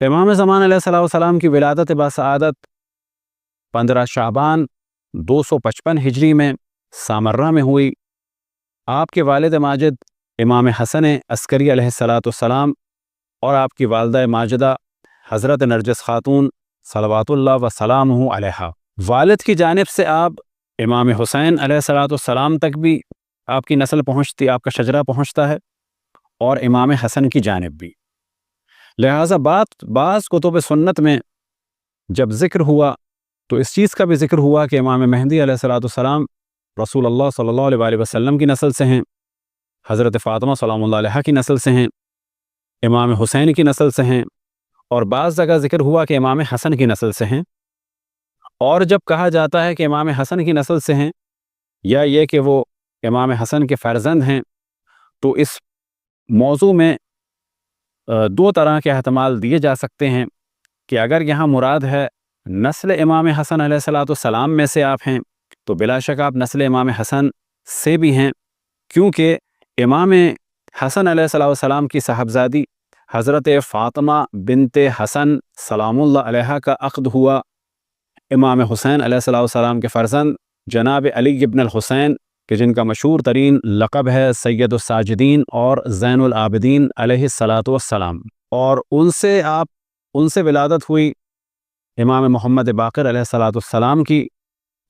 امام زمان علیہ السلام کی ولادت باسعادت 15 شعبان 255 ہجری میں سامرہ میں ہوئی۔ آپ کے والد ماجد امام حسن عسکری علیہ السلام اور آپ کی والدہ ماجدہ حضرت نرجس خاتون صلوات اللہ وسلامہ علیہا۔ والد کی جانب سے آپ امام حسین علیہ السلام تک بھی آپ کی نسل پہنچتی، آپ کا شجرہ پہنچتا ہے، اور امام حسن کی جانب بھی۔ لہٰذا بعض کتب سنت میں جب ذکر ہوا تو اس چیز کا بھی ذکر ہوا کہ امام مہدی علیہ السلام رسول اللہ صلی اللہ علیہ وسلم کی نسل سے ہیں، حضرت فاطمہ سلام اللہ علیہ کی نسل سے ہیں، امام حسین کی نسل سے ہیں، اور بعض جگہ ذکر ہوا کہ امام حسن کی نسل سے ہیں۔ اور جب کہا جاتا ہے کہ امام حسن کی نسل سے ہیں یا یہ کہ وہ امام حسن کے فرزند ہیں، تو اس موضوع میں دو طرح کے احتمال دیے جا سکتے ہیں کہ اگر یہاں مراد ہے نسل امام حسن علیہ السلام میں سے آپ ہیں تو بلا شک آپ نسل امام حسن سے بھی ہیں، کیونکہ امام حسن علیہ السلام کی صاحبزادی حضرت فاطمہ بنت حسن سلام اللہ علیہ کا عقد ہوا امام حسین علیہ السلام کے فرزند جناب علی ابن الحسین کہ جن کا مشہور ترین لقب ہے سید الساجدین اور زین العابدین علیہ السلام، اور ان سے ولادت ہوئی امام محمد باقر علیہ السلام کی،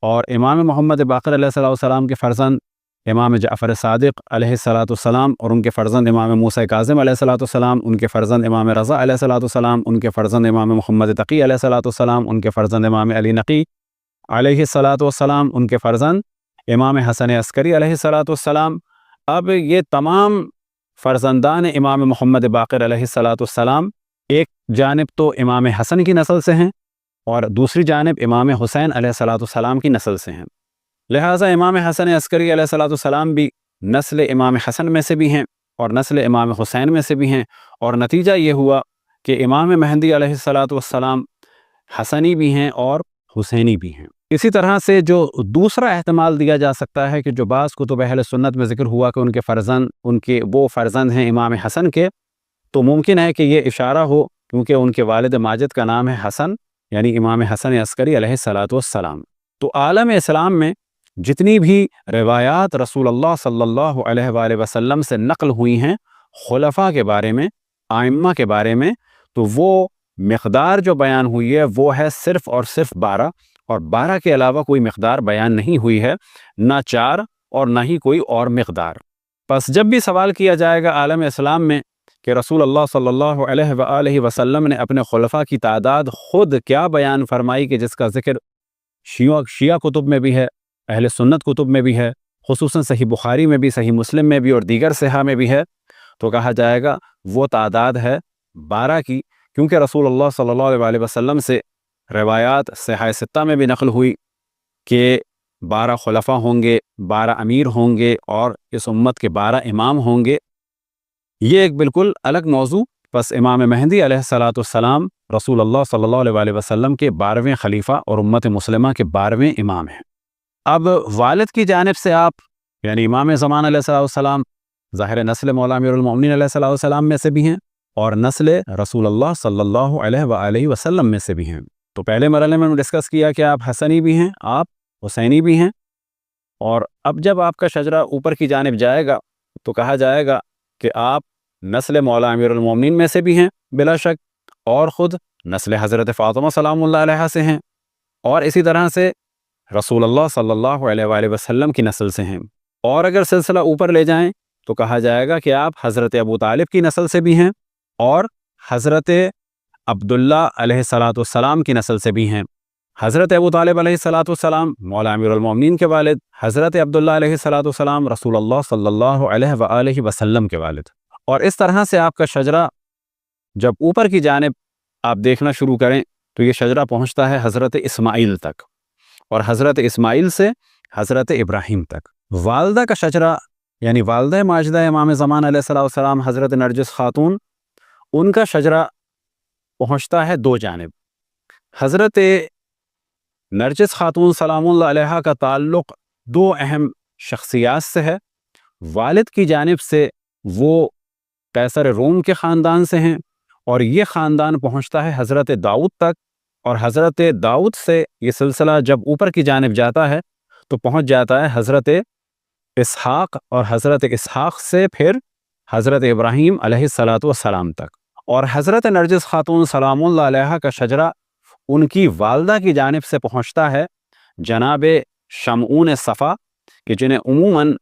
اور امام محمد باقر علیہ السلام کے فرزند امام جعفر صادق علیہ السلام اور ان کے فرزند امام موسیٰ کاظم علیہ السلام، ان کے فرزند امام رضا علیہ السلام، ان کے فرزند امام محمد تقی علیہ السلام، ان کے فرزند امام علی نقی علیہ السلام، ان کے فرزند امام حسن عسکری علیہ السلام۔ اب یہ تمام فرزندان امام محمد باقر علیہ السلام ایک جانب تو امام حسن کی نسل سے ہیں اور دوسری جانب امام حسین علیہ السلام کی نسل سے ہیں۔ لہٰذا امام حسن عسکری علیہ السلام بھی نسل امام حسن میں سے بھی ہیں اور نسل امام حسین میں سے بھی ہیں، اور نتیجہ یہ ہوا کہ امام مہدی علیہ السلام حسنی بھی ہیں اور حسینی بھی ہیں۔ اسی طرح سے جو دوسرا احتمال دیا جا سکتا ہے کہ جو بعض کتب اہل سنت میں ذکر ہوا کہ ان کے وہ فرزند ہیں امام حسن کے، تو ممکن ہے کہ یہ اشارہ ہو کیونکہ ان کے والد ماجد کا نام ہے حسن، یعنی امام حسن عسکری علیہ السلام۔ تو عالم اسلام میں جتنی بھی روایات رسول اللہ صلی اللہ علیہ وآلہ وسلم سے نقل ہوئی ہیں خلفاء کے بارے میں، ائمہ کے بارے میں، تو وہ مقدار جو بیان ہوئی ہے وہ ہے صرف اور صرف 12، اور 12 کے علاوہ کوئی مقدار بیان نہیں ہوئی ہے، نہ 4 اور نہ ہی کوئی اور مقدار۔ پس جب بھی سوال کیا جائے گا عالم اسلام میں کہ رسول اللہ صلی اللہ علیہ وآلہ وسلم نے اپنے خلفاء کی تعداد خود کیا بیان فرمائی کہ جس کا ذکر شیعہ کتب میں بھی ہے، اہل سنت کتب میں بھی ہے، خصوصاً صحیح بخاری میں بھی، صحیح مسلم میں بھی اور دیگر صحاح میں بھی ہے، تو کہا جائے گا وہ تعداد ہے 12 کی، کیونکہ رسول اللہ صلی اللہ علیہ وسلم سے روایات صحیح ستہ میں بھی نقل ہوئی کہ 12 خلفاء ہوں گے، 12 امیر ہوں گے اور اس امت کے 12 امام ہوں گے۔ یہ ایک بالکل الگ موضوع۔ پس امام مہدی علیہ السلام رسول اللہ صلی اللہ علیہ وسلم کے 12ویں خلیفہ اور امت مسلمہ کے 12ویں امام ہیں۔ اب والد کی جانب سے آپ یعنی امام زمان علیہ السلام ظاہر نسل مولا امیر المومنین علیہ السلام میں سے بھی ہیں اور نسل رسول اللہ صلی اللہ علیہ وآلہ وسلم میں سے بھی ہیں۔ تو پہلے مرحلے میں ڈسکس کیا کہ آپ حسنی بھی ہیں، آپ حسینی بھی ہیں، اور اب جب آپ کا شجرہ اوپر کی جانب جائے گا تو کہا جائے گا کہ آپ نسل مولا امیر المومنین میں سے بھی ہیں بلا شک، اور خود نسل حضرت فاطمہ سلام اللہ علیہ سے ہیں، اور اسی طرح سے رسول اللہ صلی اللہ علیہ وآلہ وسلم کی نسل سے ہیں، اور اگر سلسلہ اوپر لے جائیں تو کہا جائے گا کہ آپ حضرت ابو طالب کی نسل سے بھی ہیں اور حضرت عبداللہ علیہ السلام کی نسل سے بھی ہیں۔ حضرت ابو طالب علیہ السلام مولا امیر المومنین کے والد، حضرت عبداللہ علیہ السلام رسول اللہ صلی اللہ علیہ وآلہ وسلم کے والد، اور اس طرح سے آپ کا شجرہ جب اوپر کی جانب آپ دیکھنا شروع کریں تو یہ شجرہ پہنچتا ہے حضرت اسماعیل تک، اور حضرت اسماعیل سے حضرت ابراہیم تک۔ والدہ کا شجرہ یعنی والدہ ماجدہ امام زمان علیہ السلام حضرت نرجس خاتون، ان کا شجرہ پہنچتا ہے 2 جانب۔ حضرت نرجس خاتون سلام اللہ علیہ کا تعلق 2 اہم شخصیات سے ہے۔ والد کی جانب سے وہ قیصر روم کے خاندان سے ہیں، اور یہ خاندان پہنچتا ہے حضرت داؤد تک، اور حضرت داؤد سے یہ سلسلہ جب اوپر کی جانب جاتا ہے تو پہنچ جاتا ہے حضرت اسحاق، اور حضرت اسحاق سے پھر حضرت ابراہیم علیہ الصلاۃ والسلام تک۔ اور حضرت نرجس خاتون سلام اللہ علیہا کا شجرہ ان کی والدہ کی جانب سے پہنچتا ہے جناب شمعون صفا، کہ جنہیں عموماً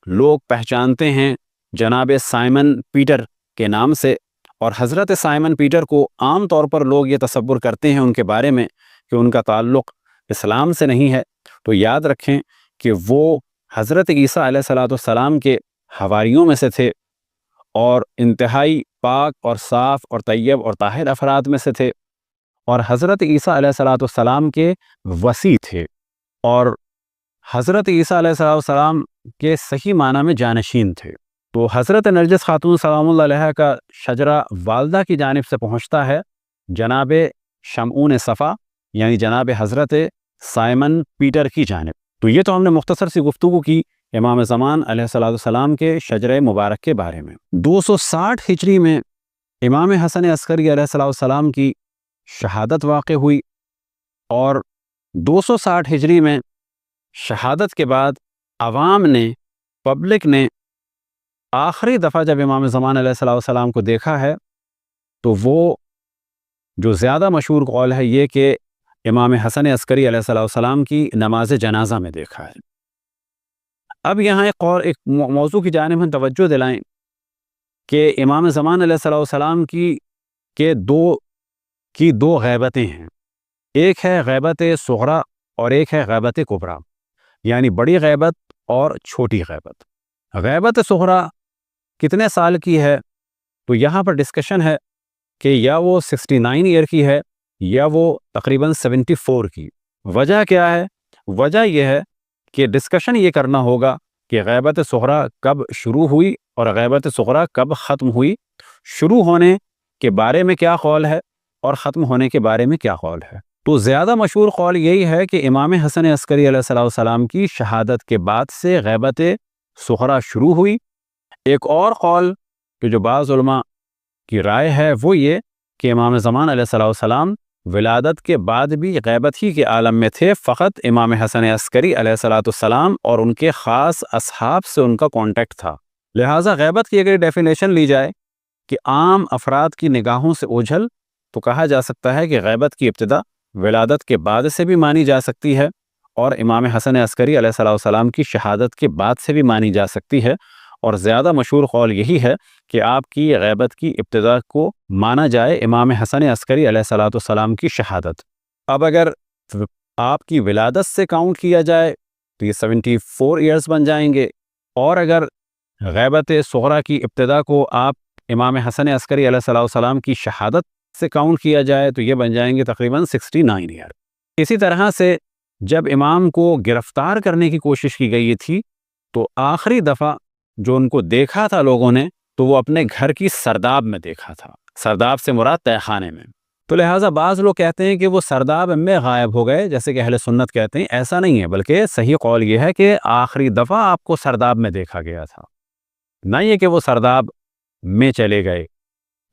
لوگ پہچانتے ہیں جناب سائمن پیٹر کے نام سے، اور حضرت سائمن پیٹر کو عام طور پر لوگ یہ تصور کرتے ہیں ان کے بارے میں کہ ان کا تعلق اسلام سے نہیں ہے، تو یاد رکھیں کہ وہ حضرت عیسیٰ علیہ الصلاۃ والسلام کے حواریوں میں سے تھے، اور انتہائی پاک اور صاف اور طیب اور طاہر افراد میں سے تھے، اور حضرت عیسیٰ علیہ الصلاۃ والسلام کے وصی تھے، اور حضرت عیسیٰ علیہ الصلاۃ والسلام کے صحیح معنی میں جانشین تھے۔ تو حضرت نرجس خاتون سلام اللہ علیہ کا شجرہ والدہ کی جانب سے پہنچتا ہے جناب شمعون صفا، یعنی جناب حضرت سائمن پیٹر کی جانب۔ تو یہ تو ہم نے مختصر سی گفتگو کی امام زمان علیہ الصلاۃ والسلام کے شجرہ مبارک کے بارے میں۔ 260 ہجری میں امام حسن عسکری علیہ الصلاۃ والسلام کی شہادت واقع ہوئی، اور 260 ہجری میں شہادت کے بعد عوام نے، پبلک نے آخری دفعہ جب امام زمان علیہ الصلاۃ والسلام کو دیکھا ہے تو وہ جو زیادہ مشہور قول ہے یہ کہ امام حسن عسکری علیہ الصلاۃ والسلام کی نماز جنازہ میں دیکھا ہے۔ اب یہاں ایک موضوع کی جانب ہم توجہ دلائیں کہ امام زمان علیہ الصلاۃ والسلام کی دو غیبتیں ہیں، ایک ہے غیبت صغریٰ اور ایک ہے غیبت کبریٰ، یعنی بڑی غیبت اور چھوٹی غیبت۔ غیبت صغریٰ کتنے سال کی ہے؟ تو یہاں پر ڈسکشن ہے کہ یا وہ 69 ایئر کی ہے یا وہ تقریباً 74 کی۔ وجہ کیا ہے؟ وجہ یہ ہے کہ ڈسکشن یہ کرنا ہوگا کہ غیبت صغریٰ کب شروع ہوئی اور غیبت صغریٰ کب ختم ہوئی، شروع ہونے کے بارے میں کیا قول ہے اور ختم ہونے کے بارے میں کیا قول ہے۔ تو زیادہ مشہور قول یہی ہے کہ امام حسن عسکری علیہ الصلاۃ والسلام کی شہادت کے بعد سے غیبت صغریٰ شروع ہوئی۔ ایک اور قول کہ جو بعض علماء کی رائے ہے وہ یہ کہ امام زمان علیہ الصلاۃ والسلام ولادت کے بعد بھی غیبت ہی کے عالم میں تھے، فقط امام حسن عسکری علیہ الصلاۃ والسلام اور ان کے خاص اصحاب سے ان کا کانٹیکٹ تھا۔ لہٰذا غیبت کی اگر ڈیفینیشن لی جائے کہ عام افراد کی نگاہوں سے اوجھل، تو کہا جا سکتا ہے کہ غیبت کی ابتدا ولادت کے بعد سے بھی مانی جا سکتی ہے، اور امام حسن عسکری علیہ الصلاۃ والسلام کی شہادت کے بعد سے بھی مانی جا سکتی ہے، اور زیادہ مشہور قول یہی ہے کہ آپ کی غیبت کی ابتدا کو مانا جائے امام حسن عسکری علیہ الصلاۃ والسلام کی شہادت۔ اب اگر آپ کی ولادت سے کاؤنٹ کیا جائے تو یہ 74 ایئرز بن جائیں گے، اور اگر غیبت صغریٰ کی ابتدا کو آپ امام حسن عسکری علیہ الصلاۃ والسلام کی شہادت سے کاؤنٹ کیا جائے تو یہ بن جائیں گے تقریباً 69 ایئر۔ اسی طرح سے جب امام کو گرفتار کرنے کی کوشش کی گئی تھی تو آخری دفعہ جو ان کو دیکھا تھا لوگوں نے تو وہ اپنے گھر کی سرداب میں دیکھا تھا، سرداب سے مراد تہہ خانے میں۔ تو لہٰذا بعض لوگ کہتے ہیں کہ وہ سرداب میں غائب ہو گئے، جیسے کہ اہل سنت کہتے ہیں، ایسا نہیں ہے، بلکہ صحیح قول یہ ہے کہ آخری دفعہ آپ کو سرداب میں دیکھا گیا تھا، نہ یہ کہ وہ سرداب میں چلے گئے،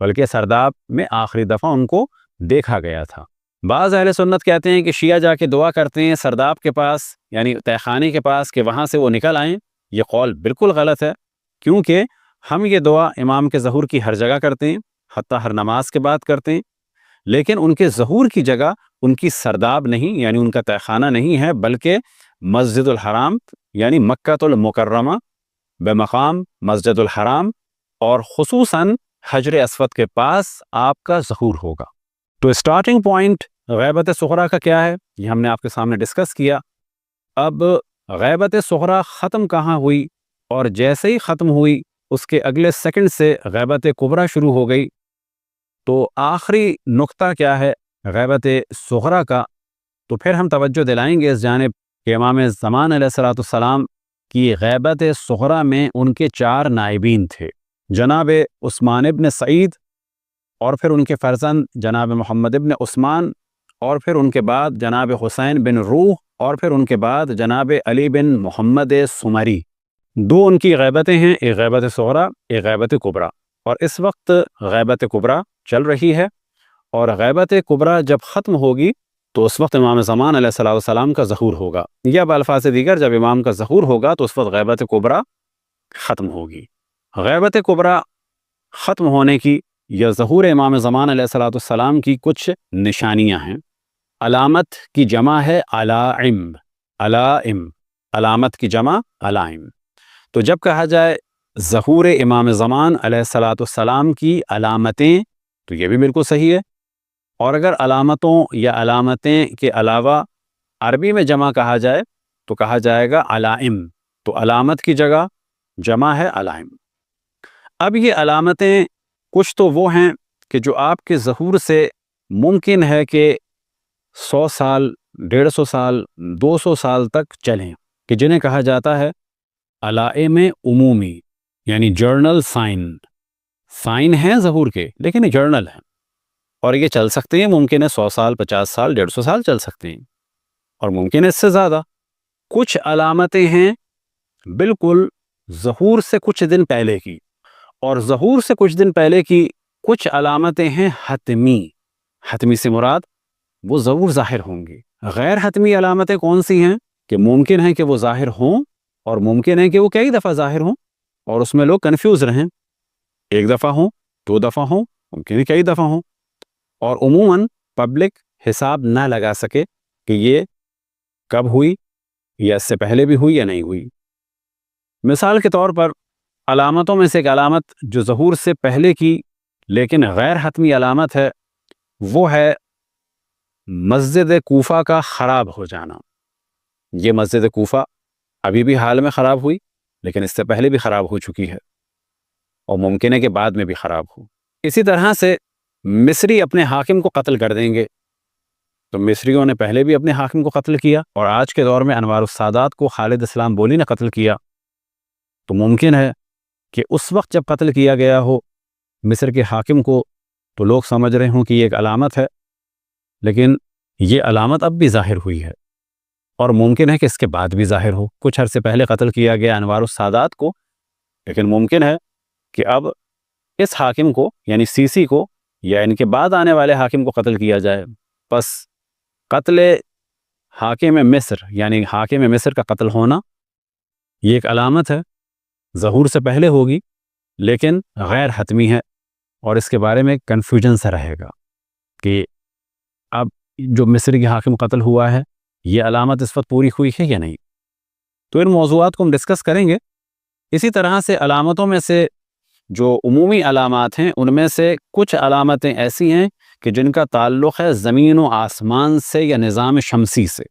بلکہ سرداب میں آخری دفعہ ان کو دیکھا گیا تھا۔ بعض اہل سنت کہتے ہیں کہ شیعہ جا کے دعا کرتے ہیں سرداب کے پاس، یعنی تہہ خانے کے پاس، کہ وہاں سے وہ نکل آئیں۔ یہ قول بالکل غلط ہے، کیونکہ ہم یہ دعا امام کے ظہور کی ہر جگہ کرتے ہیں، حتیٰ ہر نماز کے بعد کرتے ہیں، لیکن ان کے ظہور کی جگہ ان کی سرداب نہیں، یعنی ان کا تہہ خانہ نہیں ہے، بلکہ مسجد الحرام یعنی مکہ المکرمہ بمقام مسجد الحرام، اور خصوصاً حجر اسود کے پاس آپ کا ظہور ہوگا۔ تو اسٹارٹنگ پوائنٹ غیبت صغریٰ کا کیا ہے یہ ہم نے آپ کے سامنے ڈسکس کیا۔ اب غیبت صغریٰ ختم کہاں ہوئی، اور جیسے ہی ختم ہوئی اس کے اگلے سیکنڈ سے غیبت کبریٰ شروع ہو گئی۔ تو آخری نقطہ کیا ہے غیبت صغریٰ کا، تو پھر ہم توجہ دلائیں گے اس جانب کہ امام زمان علیہ الصلاۃ والسلام کی غیبت صغریٰ میں ان کے 4 نائبین تھے، جناب عثمان ابن سعید، اور پھر ان کے فرزند جناب محمد ابن عثمان، اور پھر ان کے بعد جناب حسین بن روح، اور پھر ان کے بعد جناب علی بن محمد سمری۔ 2 ان کی غیبتیں ہیں، ایک غیبت صغریٰ ایک غیبت کبریٰ۔ اور اس وقت غیبت کبریٰ چل رہی ہے، اور غیبت کبریٰ جب ختم ہوگی تو اس وقت امام زمان علیہ الصلوۃ والسلام کا ظہور ہوگا، یا بالفاظ دیگر جب امام کا ظہور ہوگا تو اس وقت غیبت کبریٰ ختم ہوگی۔ غیبت کبریٰ ختم ہونے کی یا ظہور امام زمان علیہ الصلوۃ والسلام کی کچھ نشانیاں ہیں۔ علامت کی جمع ہے علائم، علائم، علامت کی جمع علائم۔ تو جب کہا جائے ظہور امام زمان علیہ الصلوۃ والسلام کی علامتیں تو یہ بھی بالکل صحیح ہے، اور اگر علامتوں یا علامتیں کے علاوہ عربی میں جمع کہا جائے تو کہا جائے گا علائم، تو علامت کی جگہ جمع ہے علائم۔ اب یہ علامتیں کچھ تو وہ ہیں کہ جو آپ کے ظہور سے ممکن ہے کہ 100 سال، 150 سال، 200 سال تک چلیں، کہ جنہیں کہا جاتا ہے علائم عمومی، یعنی جرنل سائن۔ سائن ہیں ظہور کے لیکن یہ جرنل ہیں، اور یہ چل سکتے ہیں، ممکن ہے 100 سال، 50 سال، 150 سال چل سکتے ہیں، اور ممکن ہے اس سے زیادہ۔ کچھ علامتیں ہیں بالکل ظہور سے کچھ دن پہلے کی، اور ظہور سے کچھ دن پہلے کی کچھ علامتیں ہیں حتمی۔ حتمی سے مراد وہ ضرور ظاہر ہوں گی۔ غیر حتمی علامتیں کون سی ہیں؟ کہ ممکن ہے کہ وہ ظاہر ہوں، اور ممکن ہے کہ وہ کئی دفعہ ظاہر ہوں اور اس میں لوگ کنفیوز رہیں، ایک دفعہ ہوں، 2 دفعہ ہوں، ممکن ہے کئی دفعہ ہوں، اور عموماً پبلک حساب نہ لگا سکے کہ یہ کب ہوئی، یا اس سے پہلے بھی ہوئی یا نہیں ہوئی۔ مثال کے طور پر علامتوں میں سے ایک علامت جو ظہور سے پہلے کی لیکن غیر حتمی علامت ہے، وہ ہے مسجد کوفہ کا خراب ہو جانا۔ یہ مسجد کوفہ ابھی بھی حال میں خراب ہوئی، لیکن اس سے پہلے بھی خراب ہو چکی ہے، اور ممکن ہے کہ بعد میں بھی خراب ہو۔ اسی طرح سے مصری اپنے حاکم کو قتل کر دیں گے، تو مصریوں نے پہلے بھی اپنے حاکم کو قتل کیا، اور آج کے دور میں انوار السادات کو خالد اسلام بولی نے قتل کیا، تو ممکن ہے کہ اس وقت جب قتل کیا گیا ہو مصر کے حاکم کو تو لوگ سمجھ رہے ہوں کہ یہ ایک علامت ہے، لیکن یہ علامت اب بھی ظاہر ہوئی ہے، اور ممکن ہے کہ اس کے بعد بھی ظاہر ہو۔ کچھ عرصے پہلے قتل کیا گیا انوار السادات کو، لیکن ممکن ہے کہ اب اس حاکم کو یعنی سیسی کو یا ان کے بعد آنے والے حاکم کو قتل کیا جائے۔ پس قتل حاکم مصر یعنی حاکم مصر کا قتل ہونا یہ ایک علامت ہے، ظہور سے پہلے ہوگی لیکن غیر حتمی ہے، اور اس کے بارے میں کنفیوژن سا رہے گا کہ اب جو مصر کی حاکم قتل ہوا ہے یہ علامت اس وقت پوری ہوئی ہے یا نہیں۔ تو ان موضوعات کو ہم ڈسکس کریں گے۔ اسی طرح سے علامتوں میں سے جو عمومی علامات ہیں ان میں سے کچھ علامتیں ایسی ہیں کہ جن کا تعلق ہے زمین و آسمان سے یا نظام شمسی سے۔